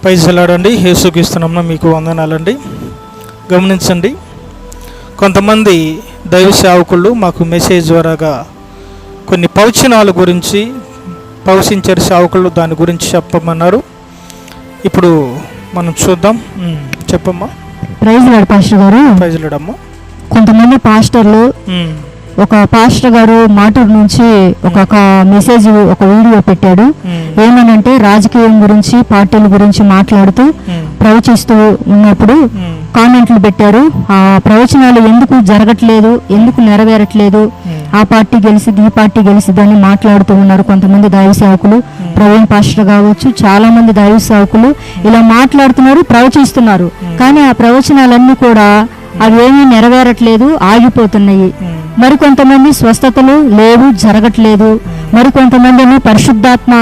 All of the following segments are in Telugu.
పైసలాడండి యేసుక్రీస్తునామమున మీకు వందనాలండి. గమనించండి, కొంతమంది దైవ సేవకులు మాకు మెసేజ్ ద్వారాగా కొన్ని ప్రవచనాల గురించి ప్రవచించారు. సేవకులు దాని గురించి చెప్పమన్నారు. ఇప్పుడు మనం చూద్దాం. చెప్పమ్మా. ప్రైజ్ లార్డ్ పాస్టర్ గారు. ప్రైజ్ లార్డ్ అమ్మా. కొంతమంది పాస్టర్లు ఒక పాస్టర్ గారు మాటూరు నుంచి ఒక మెసేజ్ ఒక వీడియో పెట్టాడు. ఏమనంటే రాజకీయం గురించి పార్టీల గురించి మాట్లాడుతూ ప్రవచిస్తూ ఉన్నప్పుడు కామెంట్లు పెట్టారు. ఆ ప్రవచనాలు ఎందుకు జరగట్లేదు, ఎందుకు నెరవేరట్లేదు, ఆ పార్టీ గెలిసిద్ది, ఈ పార్టీ గెలిసిద్ది అని మాట్లాడుతూ ఉన్నారు కొంతమంది దైవ సేవకులు. ప్రవీణ్ పాస్టర్ కావచ్చు, చాలా మంది దైవ సేవకులు ఇలా మాట్లాడుతున్నారు, ప్రవచిస్తున్నారు. కానీ ఆ ప్రవచనాలన్నీ కూడా అవేమీ నెరవేరట్లేదు, ఆగిపోతున్నాయి. మరికొంతమంది స్వస్థతలు లేవు, జరగట్లేదు. మరికొంతమంది పరిశుద్ధాత్మ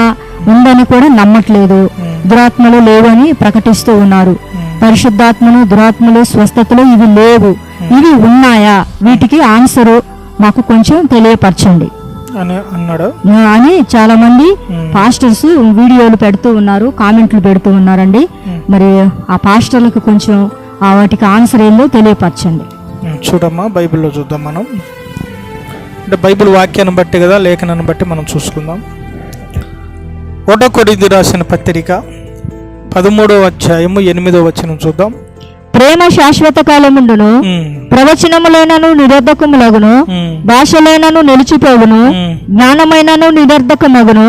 ఉందని కూడా నమ్మట్లేదు, దురాత్మలు లేవు అని ప్రకటిస్తూ ఉన్నారు. పరిశుద్ధాత్మను, దురాత్మలు, స్వస్థతలు ఇవి లేవు, ఇవి ఉన్నాయా? వీటికి ఆన్సరు మాకు కొంచెం తెలియపరచండి అని చాలా మంది పాస్టర్స్ వీడియోలు పెడుతూ ఉన్నారు, కామెంట్లు పెడుతూ ఉన్నారండి. మరి ఆ పాస్టర్లకు కొంచెం వాటికి ఆన్సర్ ఏందో తెలియపరచండి. చూడమ్మా, బైబిల్లో చూద్దాం మనం. అంటే బైబిల్ వాక్యాన్ని బట్టి కదా, లేఖనాన్ని బట్టి మనం చూసుకుందాం. 1 కొరింథీ రాసిన పత్రిక 13వ అధ్యాయము 8వ వచనం చూద్దాం. ప్రేమ శాశ్వత కాలముండును, ప్రవచనములైనను నిరర్ధకములగును, భాషలైనను నిలిచిపోవును, జ్ఞానమైనను నిరర్ధకమగును.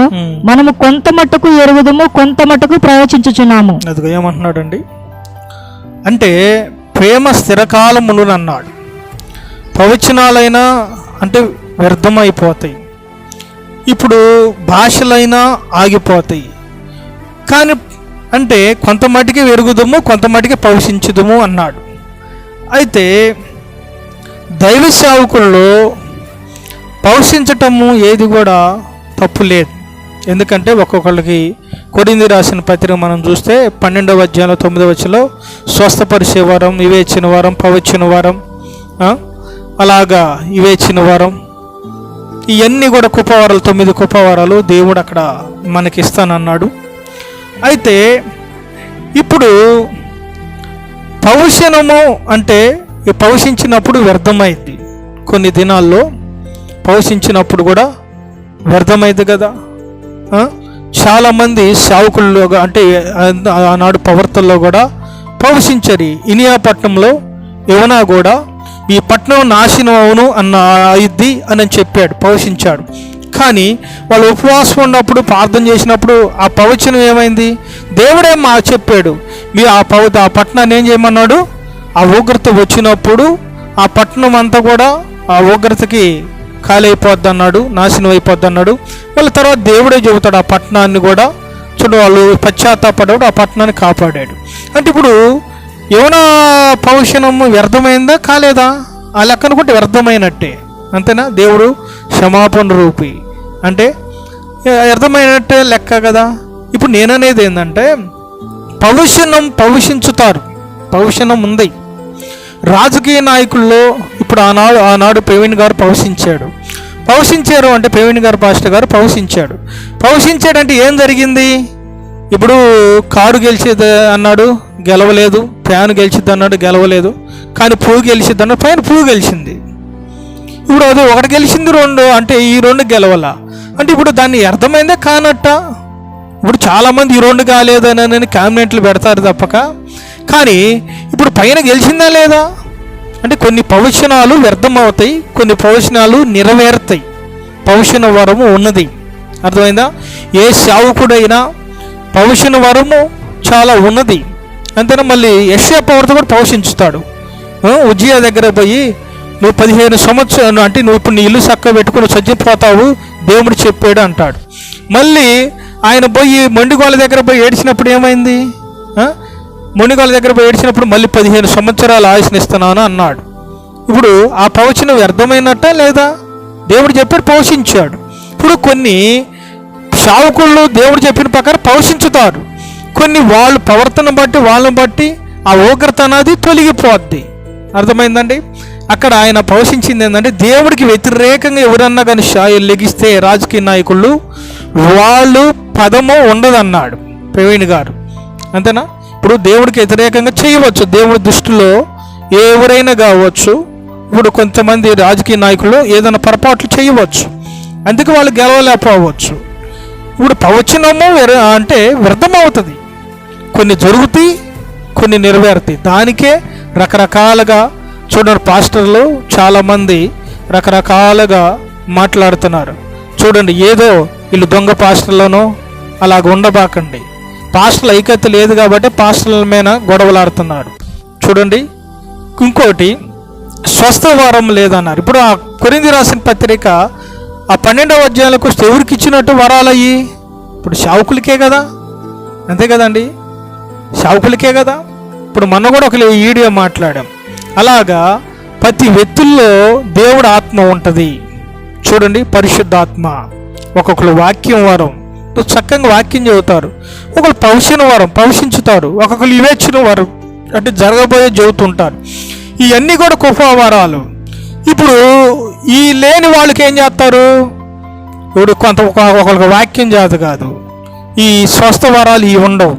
మనము కొంత మట్టుకు ఎరుగుదము, కొంత మట్టుకు ప్రవచించుచున్నాము. అది ఏమంటున్నాడండి అంటే ప్రేమ స్థిరకాలమును అన్నాడు. ప్రవచనాలైనా అంటే వ్యర్థమైపోతాయి, ఇప్పుడు భాషలైనా ఆగిపోతాయి. కానీ అంటే కొంత మటుకి వెరుగుదము, కొంత మటుకి ప్రవశించుదము అన్నాడు. అయితే దైవ సేవకుల్లో ప్రవశించటము ఏది కూడా తప్పు లేదు. ఎందుకంటే ఒక్కొక్కళ్ళకి కొరింథీ రాసిన పత్రిక మనం చూస్తే 12వ అధ్యాయంలో 9వ వచనంలో స్వస్థపరిచే వరం, వివేచన వరం, ప్రవచన వరం, అలాగా వివేచన వరం, ఇవన్నీ కూడా కృపావరాలు, 9 కృపావరాలు దేవుడు అక్కడ మనకి ఇస్తానన్నాడు. అయితే ఇప్పుడు ప్రవచనము అంటే ప్రవచించినప్పుడు వ్యర్థమైంది. కొన్ని దినాల్లో ప్రవచించినప్పుడు కూడా వ్యర్థమైంది కదా. చాలామంది సేవకుల్లో అంటే ఆనాడు ప్రవర్తనలో కూడా ప్రవచించరు. ఇనియాపట్నంలో యువనా కూడా ఈ పట్టణం నాశనం అవును అన్న అయింది అని చెప్పాడు, ప్రవచించాడు. కానీ వాళ్ళు ఉపవాసం ఉన్నప్పుడు ప్రార్థన చేసినప్పుడు ఆ ప్రవచనం ఏమైంది? దేవుడే చెప్పాడు, మీరు ఆ పట్టణాన్ని ఏం చేయమన్నాడు? ఆ ఉగ్రత వచ్చినప్పుడు ఆ పట్టణం అంతా కూడా ఆ ఉగ్రతకి ఖాళీ అయిపోద్ది అన్నాడు, నాశనం అయిపోద్ది అన్నాడు. వాళ్ళ తర్వాత దేవుడే చెబుతాడు ఆ పట్టణాన్ని కూడా చూడు, వాళ్ళు పశ్చాత్తాపడ్డాడు, ఆ పట్టణాన్ని కాపాడాడు. అంటే ఇప్పుడు ఏమైనా ప్రవచనము వ్యర్థమైందా కాలేదా? ఆ లెక్క అనుకుంటే వ్యర్థమైనట్టే, అంతేనా? దేవుడు క్షమాపణ రూపి అంటే వ్యర్థమైనట్టే లెక్క కదా. ఇప్పుడు నేననేది ఏంటంటే ప్రవశించుతారు, ప్రవచనం ఉంది. రాజకీయ నాయకుల్లో ఇప్పుడు ఆనాడు ప్రవీణ్ గారు ప్రవశించారు అంటే ప్రవీణ్ గారు పాస్టర్ గారు ప్రవశించాడంటే ఏం జరిగింది? ఇప్పుడు కారు గెలిచేది అన్నాడు, గెలవలేదు. ఫ్యాన్ గెలిచిద్ది అన్నాడు, గెలవలేదు. కానీ పువ్వు గెలిచిద్ది అన్నాడు, పైన పువ్వు గెలిచింది. ఇప్పుడు అది ఒకటి గెలిచింది, 2 అంటే ఈ 2 గెలవాల అంటే ఇప్పుడు దాన్ని అర్థమైందే కానట్ట. ఇప్పుడు చాలామంది ఈ 2 కాలేదని కామెంట్లు పెడతారు తప్పక, కానీ ఇప్పుడు పైన గెలిచిందా లేదా అంటే కొన్ని ప్రవచనాలు వ్యర్థమవుతాయి, కొన్ని ప్రవచనాలు నెరవేరుతాయి. ప్రవచన వరము ఉన్నది, అర్థమైందా? ఏ సేవకుడైనా ప్రవచన వరము చాలా ఉన్నది, అంతేనా? మళ్ళీ యెషయా ప్రవక్త కూడా ప్రవశించుతాడు. ఉజ్జియా దగ్గర పోయి నువ్వు 15 సంవత్సరాలు అంటే నువ్వు ఇప్పుడు నీ ఇల్లు చక్కగా పెట్టుకుని చచ్చిపోతావు, దేవుడు చెప్పాడు అంటాడు. మళ్ళీ ఆయన పోయి మొండిగోళ్ళ దగ్గర పోయి ఏడ్చినప్పుడు ఏమైంది? మొండిగోళ్ళ దగ్గర పోయి ఏడ్చినప్పుడు మళ్ళీ 15 సంవత్సరాలు ఆయుష్నిస్తున్నాను అన్నాడు. ఇప్పుడు ఆ ప్రవచనం వ్యర్థమైనట్ట లేదా? దేవుడు చెప్పాడు, ప్రవశించాడు. ఇప్పుడు కొన్ని సేవకుళ్ళు దేవుడు చెప్పిన ప్రకారం ప్రవశించుతారు, కొన్ని వాళ్ళు ప్రవర్తన బట్టి వాళ్ళని బట్టి ఆ ఉగ్రత అనేది తొలగిపోద్ది. అర్థమైందండి? అక్కడ ఆయన ప్రవశించింది ఏంటంటే దేవుడికి వ్యతిరేకంగా ఎవరన్నా కానీ లెగిస్తే రాజకీయ నాయకులు వాళ్ళు పదము ఉండదన్నాడు ప్రవీణ్ గారు. అంతేనా? ఇప్పుడు దేవుడికి వ్యతిరేకంగా చేయవచ్చు, దేవుడి దృష్టిలో ఎవరైనా కావచ్చు. ఇప్పుడు కొంతమంది రాజకీయ నాయకులు ఏదైనా పొరపాట్లు చేయవచ్చు, అందుకే వాళ్ళు గెలవలేకపోవచ్చు. ఇప్పుడు ప్రవచనము అంటే వ్యర్థమవుతుంది. కొన్ని జరుగుతాయి, కొన్ని నెరవేరుతాయి. దానికే రకరకాలుగా చూడండి, పాస్టర్లు చాలామంది రకరకాలుగా మాట్లాడుతున్నారు. చూడండి, ఏదో వీళ్ళు దొంగ పాస్టర్లను అలాగ ఉండబాకండి. పాస్టర్ల ఐక్యత లేదు కాబట్టి పాస్టర్ల మీద గొడవలాడుతున్నారు. చూడండి, ఇంకోటి స్వస్థ వరం లేదన్నారు. ఇప్పుడు ఆ కొరింథీ రాసిన పత్రిక ఆ 12వ అధ్యాయాలకు వస్తే ఎవరికి ఇచ్చినట్టు వరాలయ్యి? ఇప్పుడు శావుకులకే కదా, అంతే కదండి, శావుకులకే కదా. ఇప్పుడు మొన్న కూడా ఒక వీడియో మాట్లాడాం. అలాగా ప్రతి వ్యక్తుల్లో దేవుడు ఆత్మ ఉంటుంది. చూడండి, పరిశుద్ధాత్మ. ఒక్కొక్కరు వాక్యం వరం, చక్కగా వాక్యం చెబుతారు. ఒకరు ప్రవచన వరం, ప్రవశించుతారు. ఒక్కొక్కరు వివేచన వరం అంటే జరగబోయే చెబుతుంటారు. ఇవన్నీ కూడా కృపావరాలు. ఇప్పుడు ఈ లేని వాళ్ళకి ఏం చేస్తారు? ఇప్పుడు ఒకరికి వాక్యం చేత కాదు, ఈ స్వస్థ వరాలు ఇవి ఉండవు.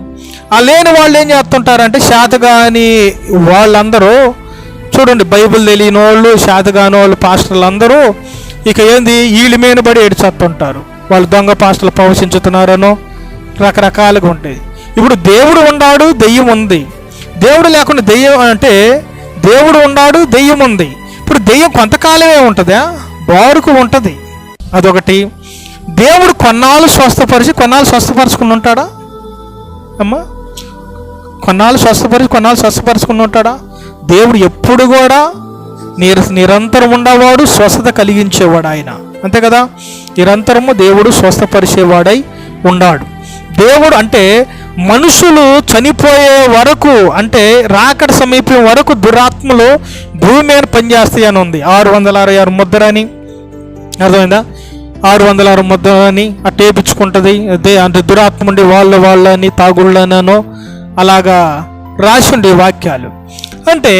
ఆ లేని వాళ్ళు ఏం చేస్తుంటారంటే శాతగాని వాళ్ళందరూ చూడండి, బైబిల్ తెలియని వాళ్ళు, శాతగాని వాళ్ళు, పాస్టర్లు అందరూ ఇక ఏంది వీళ్ళ మీద పడి ఏడ్చేస్తుంటారు. వాళ్ళు దొంగ పాస్టర్లు ప్రవశించుతున్నారనో రకరకాలుగా ఉంటాయి. ఇప్పుడు దేవుడు ఉన్నాడు, దెయ్యం ఉంది. దేవుడు లేకుండా దెయ్యం అంటే దేవుడు ఉన్నాడు, దెయ్యం ఉంది. ఇప్పుడు దెయ్యం కొంతకాలమే ఉంటుందా? బారుకు ఉంటుంది. అదొకటి. దేవుడు కొన్నాళ్ళు స్వస్థపరుచుకుని ఉంటాడా అమ్మా? కొన్నాళ్ళు స్వస్థపరుచుకుని ఉంటాడా? దేవుడు ఎప్పుడు కూడా నిరంతరం ఉండేవాడు, స్వస్థత కలిగించేవాడు ఆయన, అంతే కదా. నిరంతరము దేవుడు స్వస్థపరిచేవాడై ఉన్నాడు. దేవుడు అంటే మనుషులు చనిపోయే వరకు, అంటే రాకడ సమీపం వరకు దురాత్మలు భూమి మీద పనిచేస్తాయి అని ఉంది. 666 ముద్ర అని అర్థమైందా? 606 ముద్ర అని అట్టేపించుకుంటుంది. అదే అంటే దురాత్మ ఉండి వాళ్ళని తాగుళ్ళనో అలాగా రాసి ఉండే వాక్యాలు. అంటే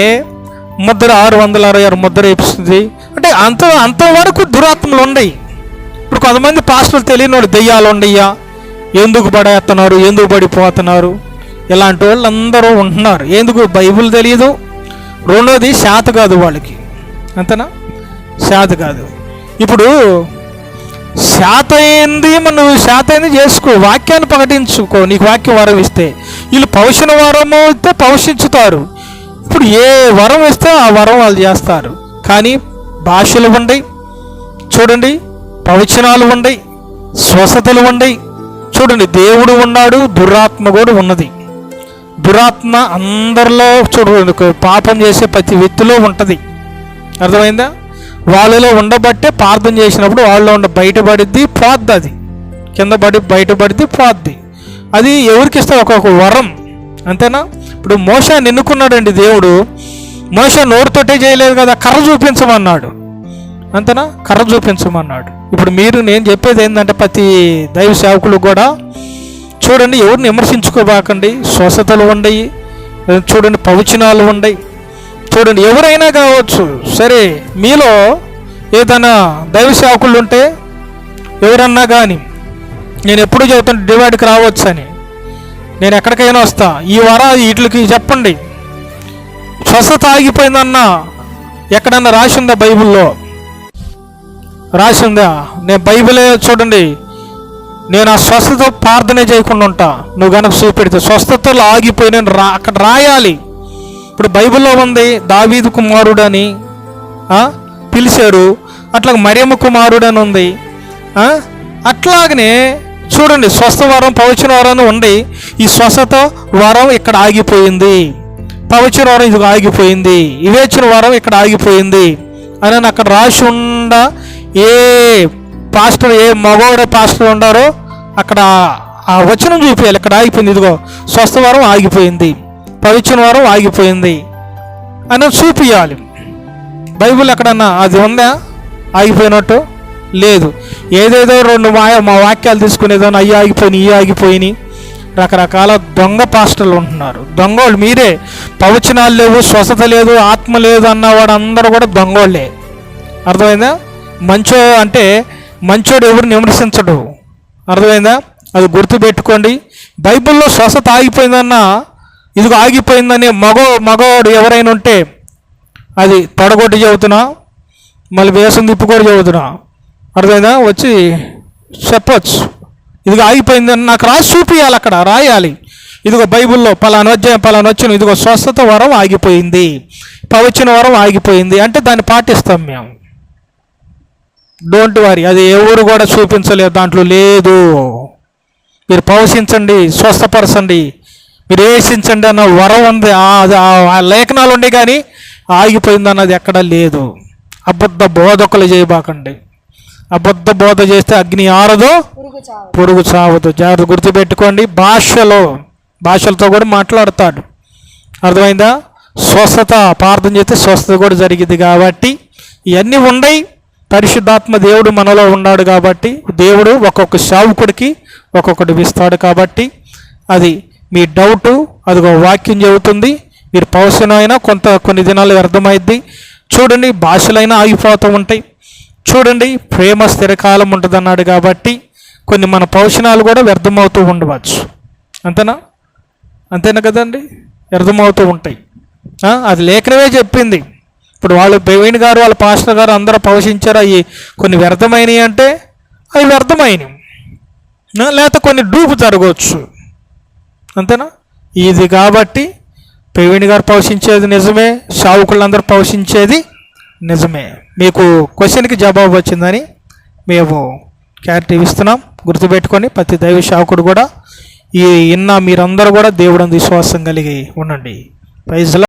ముద్ర 666 ముద్ర వేపిస్తుంది అంటే అంతవరకు దురాత్మలు ఉన్నాయి. ఇప్పుడు కొంతమంది పాస్టర్లు తెలియని వాడు దెయ్యాలు ఉండయ్యా, ఎందుకు పడేస్తున్నారు, ఎందుకు పడిపోతున్నారు, ఇలాంటి వాళ్ళు అందరూ ఉంటున్నారు. ఎందుకు? బైబిల్ తెలియదు. రెండోది శాత కాదు వాళ్ళకి, అంతేనా? శాత కాదు. ఇప్పుడు శాత అయింది, నువ్వు శాత అయింది చేసుకో, వాక్యాన్ని ప్రకటించుకో, నీకు వాక్య వరం ఇస్తే. వీళ్ళు పౌషణ వరము ఇస్తే పౌషించుతారు. ఇప్పుడు ఏ వరం ఇస్తే ఆ వరం వాళ్ళు చేస్తారు. కానీ భాషలు ఉండయి, చూడండి, ప్రవచనాలు ఉండయి, స్వస్థతలు ఉండయి. చూడండి, దేవుడు ఉన్నాడు, దురాత్మ కూడా ఉన్నది. దురాత్మ అందరిలో చూడండి, పాపం చేసే ప్రతి వ్యక్తిలో ఉంటుంది. అర్థమైందా? వాళ్ళలో ఉండబట్టే ప్రార్థన చేసినప్పుడు వాళ్ళలో బయటపడిద్ది, పోద్ది. అది కింద పడి బయటపడిద్ది, పోద్ది. అది ఎవరికి ఇస్తే ఒక్కొక్క వరం, అంతేనా? ఇప్పుడు మోషేని ఎన్నుకున్నాడండి దేవుడు. మోషే నోరుతోటే చేయలేదు కదా, కర్ర చూపించమన్నాడు, అంతేనా? కర్ర చూపించమన్నాడు. ఇప్పుడు నేను చెప్పేది ఏంటంటే ప్రతి దైవ సేవకులు కూడా చూడండి, ఎవరిని విమర్శించుకోబాకండి. స్వస్థతలు ఉండయి, చూడండి, ప్రవచనాలు ఉండయి. చూడండి, ఎవరైనా కావచ్చు, సరే మీలో ఏదైనా దైవ సేవకులు ఉంటే ఎవరన్నా కానీ, నేను ఎప్పుడు చెబుతాను డివైడ్కి రావచ్చు అని. నేను ఎక్కడికైనా వస్తా, ఈ వీటికి చెప్పండి స్వస్థత ఆగిపోయిందన్నా ఎక్కడన్నా రాసి ఉందా? బైబిల్లో రాసి ఉందా? నేను బైబిలే చూడండి, నేను ఆ స్వస్థత ప్రార్థనే చేయకుండా ఉంటా. నువ్వు కనుక చూపెడితే స్వస్థతలు ఆగిపోయి నేను అక్కడ రాయాలి. ఇప్పుడు బైబిల్లో ఉంది, దావీదు కుమారుడు అని పిలిచారు, అట్లాగే మరియమ్మ కుమారుడు అని ఉంది. అట్లాగనే చూడండి, స్వస్థ వరం, ప్రవచన వరం ఉంది. ఈ స్వస్థత వరం ఇక్కడ ఆగిపోయింది, ప్రవచన వరం ఇది ఆగిపోయింది, వివేచన వరం ఇక్కడ ఆగిపోయింది అని అక్కడ రాసి ఉండ. ఏ పాస్టర్, ఏ మగవాడ పాస్టర్ ఉండారో అక్కడ ఆ వచనం చూపించాలి, ఇక్కడ ఆగిపోయింది, ఇదిగో స్వస్థ వరం ఆగిపోయింది, ప్రవచన వరం ఆగిపోయింది అని చూపించాలి. బైబిల్ ఎక్కడన్నా అది ఉందా ఆగిపోయినట్టు? లేదు. ఏదేదో మా వాక్యాలు తీసుకునేదో అయ్యి ఆగిపోయినాయి, ఇవి ఆగిపోయినాయి. రకరకాల దొంగ పాస్టర్లు ఉంటున్నారు. దొంగోళ్ళు మీరే. ప్రవచనాలు లేవు, స్వస్థత లేదు, ఆత్మ లేదు అన్నవాడు అందరూ కూడా దొంగోళ్ళే. అర్థమైందా? మంచోడు ఎవరిని విమర్శించడు, అర్థమైందా? అది గుర్తుపెట్టుకోండి. బైబిల్లో స్వస్థత ఆగిపోయిందన్న, ఇదిగో ఆగిపోయిందని మగవాడు ఎవరైనా ఉంటే అది తొడగొట్టి చెబుతున్నా, మళ్ళీ వేసం తిప్పి కూడా చెబుతున్నా, అర్థమైందా? వచ్చి చెప్పొచ్చు, ఇదిగో ఆగిపోయిందని నాకు రాసి చూపించాలి, అక్కడ రాయాలి. ఇదిగో బైబిల్లో పలానా వచ్చిన ఇదిగో స్వస్థత వరం ఆగిపోయింది, ప్రవచన వరం ఆగిపోయింది అంటే దాన్ని పాటిస్తాం మేము. డోంట్ వరీ, అది ఎవరు కూడా చూపించలేదు, దాంట్లో లేదు. మీరు ప్రవశించండి, స్వస్థపరచండి, మీరు వేసించండి అన్న వరం ఉంది, ఆ లేఖనాలు ఉండే కానీ ఆగిపోయింది అన్నది ఎక్కడా లేదు. అబద్ధ బోధకులు చేయబాకండి. అబద్ధ బోధ చేస్తే అగ్ని ఆరదు, పురుగు చావదు. జాగ్రత్త గుర్తుపెట్టుకోండి. భాషలతో కూడా మాట్లాడతాడు, అర్థమైందా? స్వస్థత ప్రార్థన చేస్తే స్వస్థత కూడా జరిగింది. కాబట్టి ఇవన్నీ ఉన్నాయి. పరిశుద్ధాత్మ దేవుడు మనలో ఉన్నాడు కాబట్టి దేవుడు ఒక్కొక్క సేవకుడికి ఒక్కొక్కటి ఇస్తాడు. కాబట్టి అది మీ డౌటు, అదిగో వాక్యం చెబుతుంది. మీరు పౌసనైనా కొన్ని దినాలు వ్యర్థమైద్ది. చూడండి, భాషలైనా ఆగిపోతూ ఉంటాయి. చూడండి, ప్రేమ స్థిరకాలం ఉంటుంది అన్నాడు కాబట్టి కొన్ని మన పౌషణాలు కూడా వ్యర్థమవుతూ ఉండవచ్చు. అంతేనా కదండి? వ్యర్థమవుతూ ఉంటాయి. అది లేఖనమే చెప్పింది. ఇప్పుడు వాళ్ళు ప్రవీణ్ గారు, వాళ్ళ పాస్టర్ గారు అందరూ పౌషించారు, అవి కొన్ని వ్యర్థమైనవి అంటే అవి వ్యర్థమైనవి, లేకపోతే కొన్ని డూపు జరగవచ్చు. అంతేనా? ఇది కాబట్టి ప్రవీణ్ గారు పౌషించేది నిజమే, సావుకులందరూ పౌషించేది నిజమే. మీకు క్వశ్చన్కి జవాబు వచ్చిందని మేము క్లారిటీ ఇస్తున్నాం. గుర్తుపెట్టుకొని ప్రతి దైవ సేవకుడు కూడా మీరందరూ కూడా దేవుడు విశ్వాసం కలిగి ఉండండి. ప్రైజ్